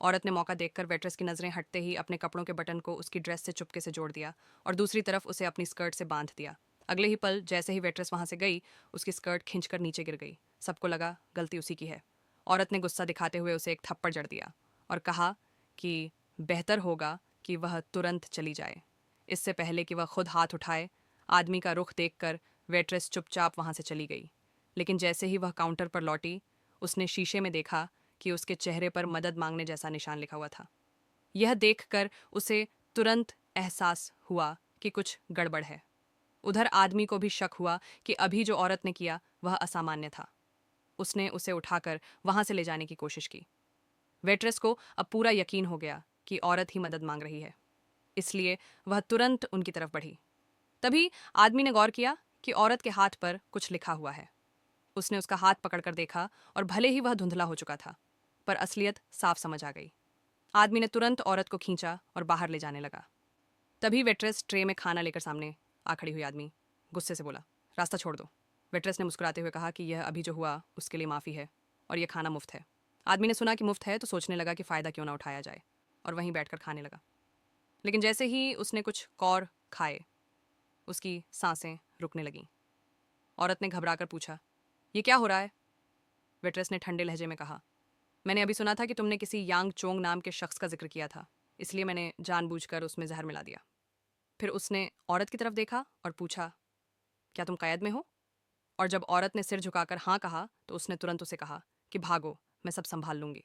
औरत ने मौका देखकर वेट्रेस की नजरें हटते ही अपने कपड़ों के बटन को उसकी ड्रेस से चुपके से जोड़ दिया और दूसरी तरफ उसे अपनी स्कर्ट से बांध दिया। अगले ही पल जैसे ही वेट्रेस वहां से गई, उसकी स्कर्ट खींचकर नीचे गिर गई। सबको लगा गलती उसी की है। औरत ने गुस्सा दिखाते हुए उसे एक थप्पड़ जड़ दिया और कहा कि बेहतर होगा कि वह तुरंत चली जाए, इससे पहले कि वह खुद हाथ उठाए। आदमी का रुख देखकर वेट्रेस चुपचाप वहां से चली गई। लेकिन जैसे ही वह काउंटर पर लौटी, उसने शीशे में देखा कि उसके चेहरे पर मदद मांगने जैसा निशान लिखा हुआ था। यह देखकर उसे तुरंत एहसास हुआ कि कुछ गड़बड़ है। उधर आदमी को भी शक हुआ कि अभी जो औरत ने किया वह असामान्य था। उसने उसे उठाकर वहां से ले जाने की कोशिश की। वेट्रेस को अब पूरा यकीन हो गया कि औरत ही मदद मांग रही है, इसलिए वह तुरंत उनकी तरफ बढ़ी। तभी आदमी ने गौर किया कि औरत के हाथ पर कुछ लिखा हुआ है। उसने उसका हाथ पकड़कर देखा और भले ही वह धुंधला हो चुका था, पर असलियत साफ समझ आ गई। आदमी ने तुरंत औरत को खींचा और बाहर ले जाने लगा। तभी वेट्रेस ट्रे में खाना लेकर सामने आ खड़ी हुई। आदमी गुस्से से बोला, रास्ता छोड़ दो। वेट्रेस ने मुस्कुराते हुए कहा कि यह अभी जो हुआ उसके लिए माफ़ी है और यह खाना मुफ्त है। आदमी ने सुना कि मुफ्त है तो सोचने लगा कि फ़ायदा क्यों ना उठाया जाए, और वहीं बैठकर खाने लगा। लेकिन जैसे ही उसने कुछ कौर खाए, उसकी सांसें रुकने लगीं। औरत ने घबराकर पूछा, ये क्या हो रहा है? वेट्रेस ने ठंडे लहजे में कहा, मैंने अभी सुना था कि तुमने किसी यांग चोंग नाम के शख्स का जिक्र किया था, इसलिए मैंने जानबूझकर उसमें जहर मिला दिया। फिर उसने औरत की तरफ देखा और पूछा, क्या तुम कैद में हो? और जब औरत ने सिर झुकाकर हाँ कहा तो उसने तुरंत उसे कहा कि भागो, मैं सब संभाल लूंगी।